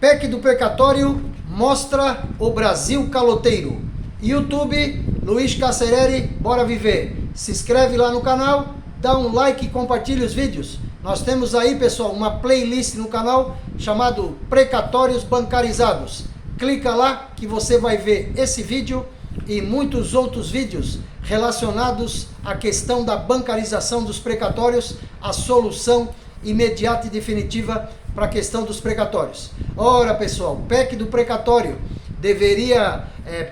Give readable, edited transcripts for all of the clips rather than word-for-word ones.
PEC do precatório mostra o Brasil caloteiro. YouTube, Luiz Cacereri, bora viver. Se inscreve lá no canal, dá um like e compartilha os vídeos. Nós temos aí, pessoal, uma playlist no canal chamado Precatórios Bancarizados. Clica lá que você vai ver esse vídeo e muitos outros vídeos relacionados à questão da bancarização dos precatórios, a solução imediata e definitiva para a questão dos precatórios. Ora, pessoal, PEC do precatório deveria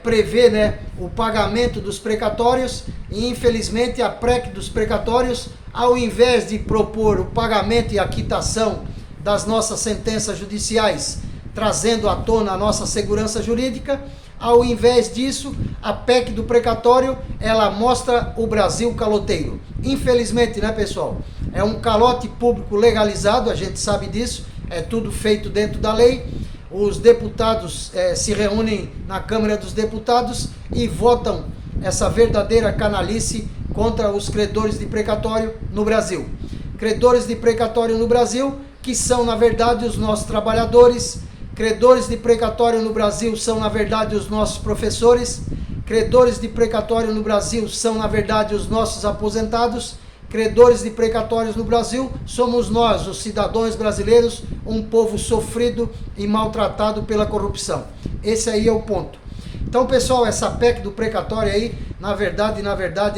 prever, o pagamento dos precatórios e, infelizmente, a PEC dos precatórios, ao invés de propor o pagamento e a quitação das nossas sentenças judiciais, trazendo à tona a nossa segurança jurídica, ao invés disso, a PEC do precatório, ela mostra o Brasil caloteiro. Infelizmente, pessoal? É um calote público legalizado, a gente sabe disso, é tudo feito dentro da lei. Os deputados se reúnem na Câmara dos Deputados e votam essa verdadeira canalice contra os credores de precatório no Brasil. Credores de precatório no Brasil, que são, na verdade, os nossos trabalhadores. Credores de precatório no Brasil são, na verdade, os nossos professores. Credores de precatório no Brasil são, na verdade, os nossos aposentados. Credores de precatórios no Brasil somos nós, os cidadãos brasileiros, um povo sofrido e maltratado pela corrupção. Esse aí é o ponto. Então, pessoal, essa PEC do precatório aí, na verdade,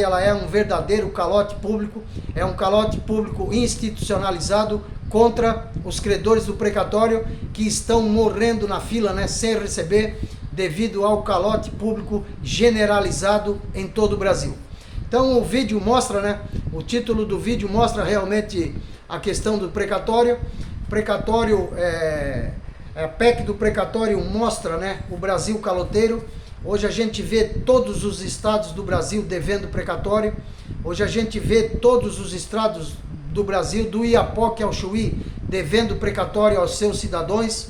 ela é um verdadeiro calote público, é um calote público institucionalizado contra os credores do precatório que estão morrendo na fila, sem receber, devido ao calote público generalizado em todo o Brasil. Então o vídeo mostra, o título do vídeo mostra realmente a questão do precatório. A PEC do precatório mostra, o Brasil caloteiro. Hoje a gente vê todos os estados do Brasil devendo precatório. Hoje a gente vê todos os estados do Brasil, do Iapoque ao Chuí, devendo precatório aos seus cidadãos.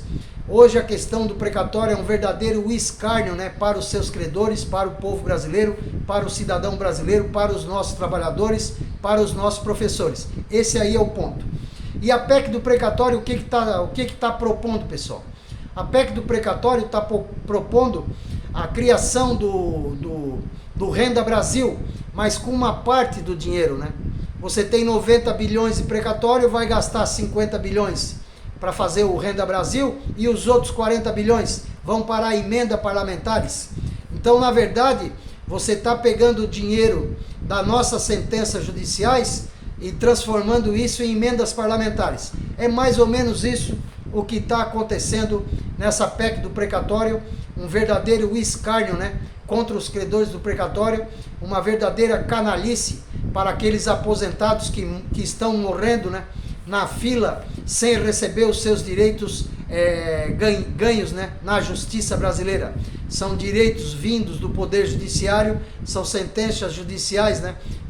Hoje a questão do precatório é um verdadeiro escárnio, para os seus credores, para o povo brasileiro, para o cidadão brasileiro, para os nossos trabalhadores, para os nossos professores. Esse aí é o ponto. E a PEC do precatório, o que está propondo, pessoal? A PEC do precatório está propondo a criação do Renda Brasil, mas com uma parte do dinheiro, Você tem 90 bilhões de precatório, vai gastar 50 bilhões para fazer o Renda Brasil e os outros 40 bilhões vão para emenda parlamentares. Então, na verdade, você está pegando o dinheiro das nossas sentenças judiciais e transformando isso em emendas parlamentares. É mais ou menos isso o que está acontecendo nessa PEC do precatório, um verdadeiro escárnio, contra os credores do precatório, uma verdadeira canalice para aqueles aposentados que estão morrendo, na fila, sem receber os seus direitos ganhos, na justiça brasileira. São direitos vindos do Poder Judiciário, são sentenças judiciais,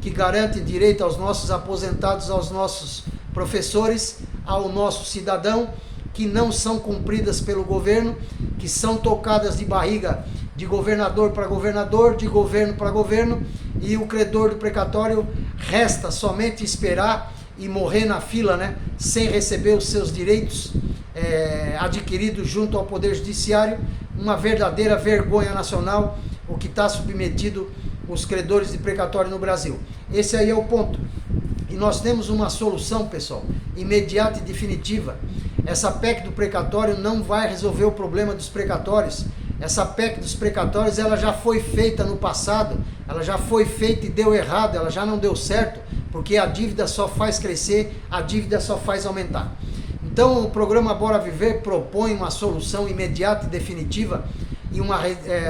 que garantem direito aos nossos aposentados, aos nossos professores, ao nosso cidadão, que não são cumpridas pelo governo, que são tocadas de barriga de governador para governador, de governo para governo, e o credor do precatório resta somente esperar e morrer na fila, sem receber os seus direitos adquiridos junto ao Poder Judiciário. Uma verdadeira vergonha nacional o que está submetido os credores de precatório no Brasil. Esse aí é o ponto. E nós temos uma solução, pessoal, imediata e definitiva. Essa PEC do precatório não vai resolver o problema dos precatórios. Essa PEC dos precatórios, ela já foi feita no passado, ela já foi feita e deu errado, ela já não deu certo, porque a dívida só faz crescer, a dívida só faz aumentar. Então o programa Bora Viver propõe uma solução imediata e definitiva e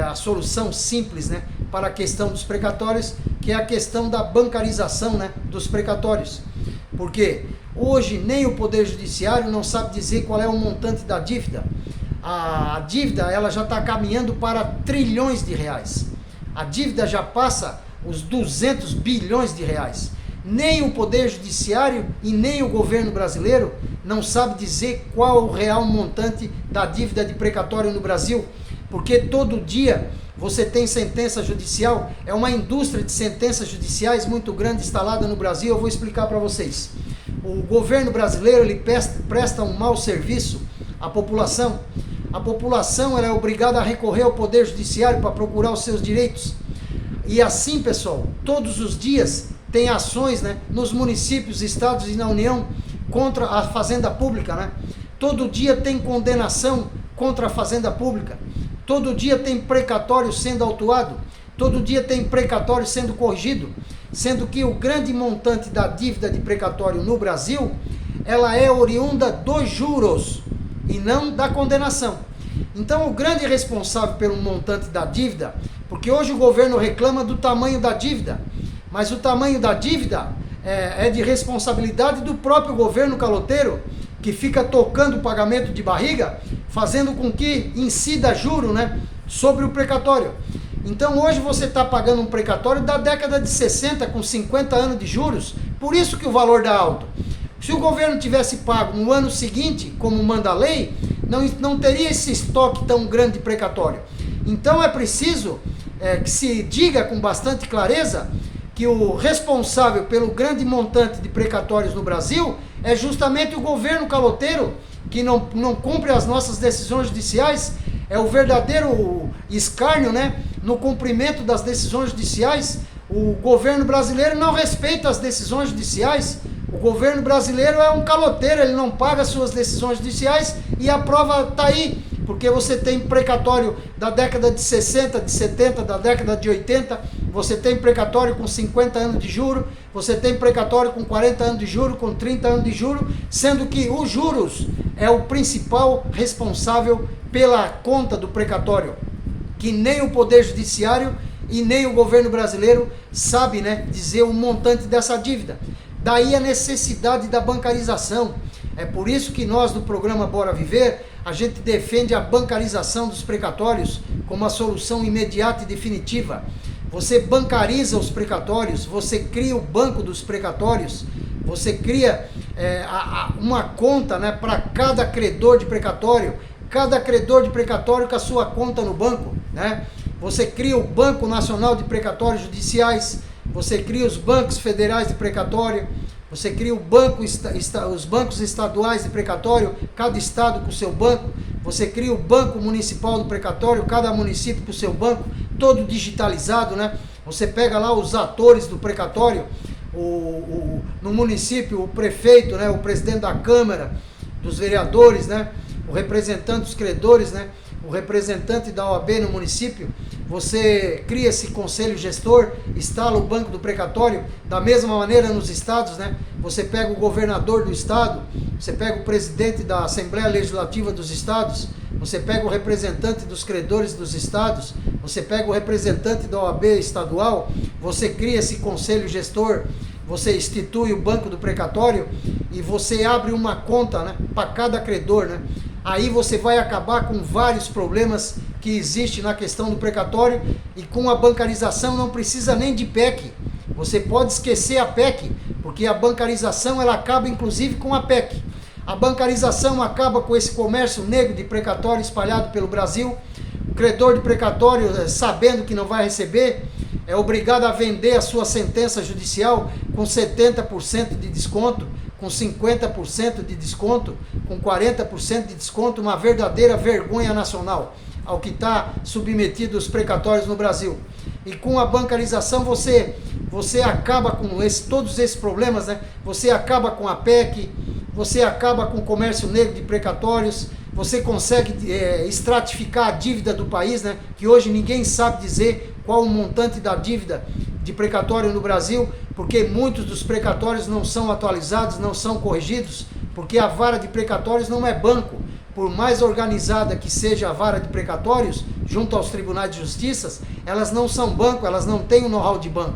a solução simples, para a questão dos precatórios, que é a questão da bancarização, dos precatórios. Porque hoje nem o Poder Judiciário não sabe dizer qual é o montante da dívida. A dívida, ela já está caminhando para trilhões de reais. A dívida já passa os 200 bilhões de reais. Nem o Poder Judiciário e nem o governo brasileiro não sabe dizer qual o real montante da dívida de precatório no Brasil, porque todo dia você tem sentença judicial, é uma indústria de sentenças judiciais muito grande instalada no Brasil. Eu vou explicar para vocês. O governo brasileiro, ele presta um mau serviço à população. a população ela é obrigada a recorrer ao Poder Judiciário para procurar os seus direitos. E assim, pessoal, todos os dias tem ações, né, nos municípios, estados e na União contra a fazenda pública, né? Todo dia tem condenação contra a fazenda pública. Todo dia tem precatório sendo autuado. Todo dia tem precatório sendo corrigido. Sendo que o grande montante da dívida de precatório no Brasil, ela é oriunda dos juros e não da condenação. Então o grande responsável pelo montante da dívida, porque hoje o governo reclama do tamanho da dívida, mas o tamanho da dívida é de responsabilidade do próprio governo caloteiro, que fica tocando o pagamento de barriga, fazendo com que incida juro, né, sobre o precatório. Então hoje você está pagando um precatório da década de 60 com 50 anos de juros, por isso que o valor dá alto. Se o governo tivesse pago no ano seguinte, como manda a lei, não teria esse estoque tão grande de precatório. Então é preciso que se diga com bastante clareza que o responsável pelo grande montante de precatórios no Brasil é justamente o governo caloteiro, que não cumpre as nossas decisões judiciais, é o verdadeiro escárnio, né, no cumprimento das decisões judiciais. O governo brasileiro não respeita as decisões judiciais. O governo brasileiro é um caloteiro, ele não paga suas decisões judiciais e a prova está aí, porque você tem precatório da década de 60, de 70, da década de 80, você tem precatório com 50 anos de juro, você tem precatório com 40 anos de juro, com 30 anos de juro, sendo que os juros é o principal responsável pela conta do precatório, que nem o Poder Judiciário e nem o governo brasileiro sabe, né, dizer o montante dessa dívida. Daí a necessidade da bancarização. É por isso que nós do programa Bora Viver, a gente defende a bancarização dos precatórios como a solução imediata e definitiva. Você bancariza os precatórios, você cria o banco dos precatórios, você cria uma conta, né, para cada credor de precatório, cada credor de precatório com a sua conta no banco, né? Você cria o Banco Nacional de Precatórios Judiciais, você cria os bancos federais de precatório, você cria os bancos estaduais de precatório, cada estado com o seu banco, você cria o Banco Municipal do Precatório, cada município com o seu banco, todo digitalizado, né? Você pega lá os atores do precatório, no município, o prefeito, né? O presidente da Câmara, dos vereadores, né? O representante dos credores, né? O representante da OAB no município. Você cria esse conselho gestor, instala o banco do precatório, da mesma maneira nos estados, né? Você pega o governador do estado, você pega o presidente da Assembleia Legislativa dos estados, você pega o representante dos credores dos estados, você pega o representante da OAB estadual, você cria esse conselho gestor, você institui o banco do precatório e você abre uma conta, né, para cada credor, né? Aí você vai acabar com vários problemas que existem na questão do precatório, e com a bancarização não precisa nem de PEC. Você pode esquecer a PEC, porque a bancarização ela acaba inclusive com a PEC. A bancarização acaba com esse comércio negro de precatório espalhado pelo Brasil. O credor de precatório, sabendo que não vai receber, é obrigado a vender a sua sentença judicial com 70% de desconto, com 50% de desconto, com 40% de desconto, uma verdadeira vergonha nacional ao que está submetido os precatórios no Brasil. E com a bancarização você acaba com todos esses problemas, né? Você acaba com a PEC, você acaba com o comércio negro de precatórios, você consegue estratificar a dívida do país, né? Que hoje ninguém sabe dizer qual o montante da dívida de precatório no Brasil, porque muitos dos precatórios não são atualizados, não são corrigidos, porque a vara de precatórios não é banco. Por mais organizada que seja a vara de precatórios, junto aos tribunais de justiça, elas não são banco, elas não têm o know-how de banco.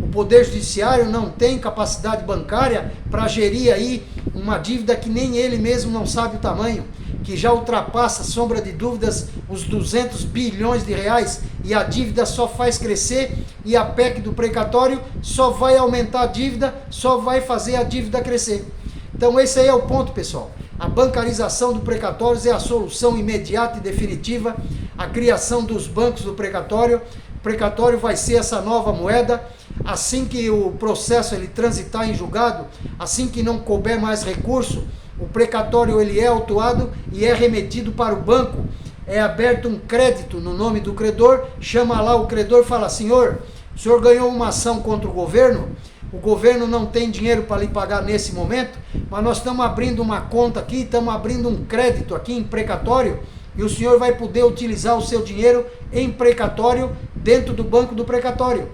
O Poder Judiciário não tem capacidade bancária para gerir aí uma dívida que nem ele mesmo não sabe o tamanho, que já ultrapassa, sombra de dúvidas, os 200 bilhões de reais, e a dívida só faz crescer, e a PEC do precatório só vai aumentar a dívida, só vai fazer a dívida crescer. Então esse aí é o ponto, pessoal. A bancarização do precatório é a solução imediata e definitiva, a criação dos bancos do precatório. O precatório vai ser essa nova moeda. Assim que o processo ele transitar em julgado, assim que não couber mais recurso, o precatório ele é autuado e é remetido para o banco. é aberto um crédito no nome do credor, chama lá o credor e fala: senhor, o senhor ganhou uma ação contra o governo não tem dinheiro para lhe pagar nesse momento, mas nós estamos abrindo uma conta aqui, estamos abrindo um crédito aqui em precatório, e o senhor vai poder utilizar o seu dinheiro em precatório dentro do banco do precatório.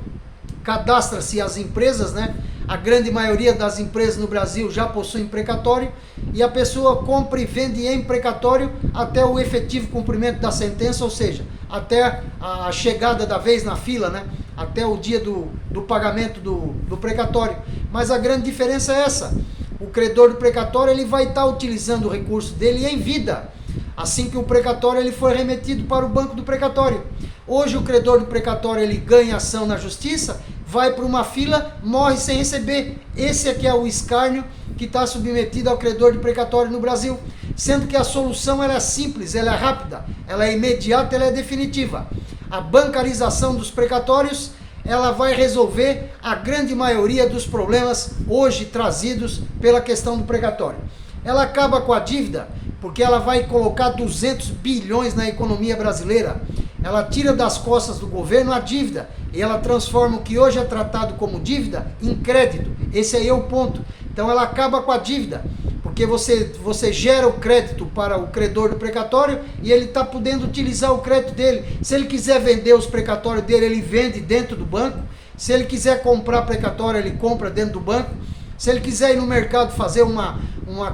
Cadastra-se as empresas, né? A grande maioria das empresas no Brasil já possuem precatório, e a pessoa compra e vende em precatório até o efetivo cumprimento da sentença, ou seja, até a chegada da vez na fila, né? Até o dia do pagamento do precatório. Mas a grande diferença é essa: o credor do precatório ele vai estar utilizando o recurso dele em vida, assim que o precatório ele for remetido para o banco do precatório. Hoje o credor do precatório ele ganha ação na justiça, vai para uma fila, morre sem receber. Esse aqui é o escárnio que está submetido ao credor de precatório no Brasil, sendo que a solução ela é simples, ela é rápida, ela é imediata, ela é definitiva. A bancarização dos precatórios ela vai resolver a grande maioria dos problemas hoje trazidos pela questão do precatório. Ela acaba com a dívida, porque ela vai colocar 200 bilhões na economia brasileira. Ela tira das costas do governo a dívida e ela transforma o que hoje é tratado como dívida em crédito. Esse aí é o ponto. Então ela acaba com a dívida, porque você gera o crédito para o credor do precatório e ele está podendo utilizar o crédito dele. Se ele quiser vender os precatórios dele, ele vende dentro do banco. Se ele quiser comprar precatório, ele compra dentro do banco. Se ele quiser ir no mercado fazer uma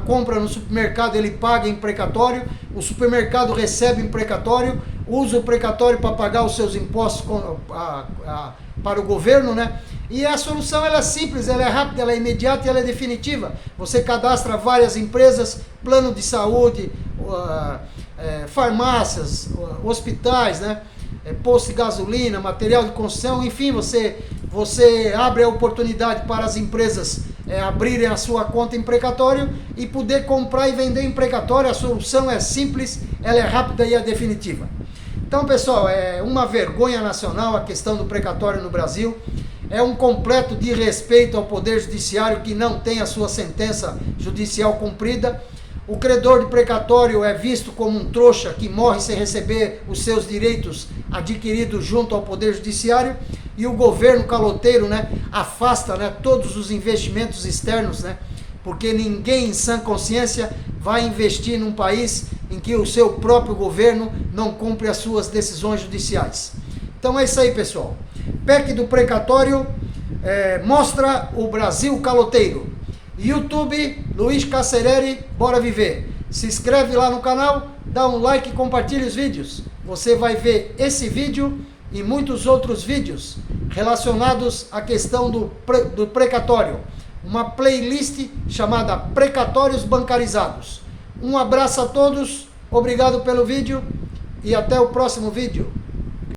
compra no supermercado, ele paga em precatório, o supermercado recebe em precatório, usa o precatório para pagar os seus impostos para o governo, né? E a solução ela é simples, ela é rápida, ela é imediata e ela é definitiva. Você cadastra várias empresas, plano de saúde, farmácias, hospitais, né? Posto de gasolina, material de construção, enfim, você abre a oportunidade para as empresas abrirem a sua conta em precatório e poder comprar e vender em precatório. A solução é simples, ela é rápida e é definitiva. Então, pessoal, é uma vergonha nacional a questão do precatório no Brasil. É um completo desrespeito ao Poder Judiciário que não tem a sua sentença judicial cumprida. O credor de precatório é visto como um trouxa que morre sem receber os seus direitos adquiridos junto ao Poder Judiciário, e o governo caloteiro, né, afasta, né, todos os investimentos externos, né, porque ninguém em sã consciência vai investir num país em que o seu próprio governo não cumpre as suas decisões judiciais. Então é isso aí, pessoal. PEC do precatório mostra o Brasil caloteiro. YouTube, Luiz Cacereri, bora viver. Se inscreve lá no canal, dá um like e compartilha os vídeos. Você vai ver esse vídeo e muitos outros vídeos relacionados à questão do precatório. Uma playlist chamada Precatórios Bancarizados. Um abraço a todos, obrigado pelo vídeo e até o próximo vídeo.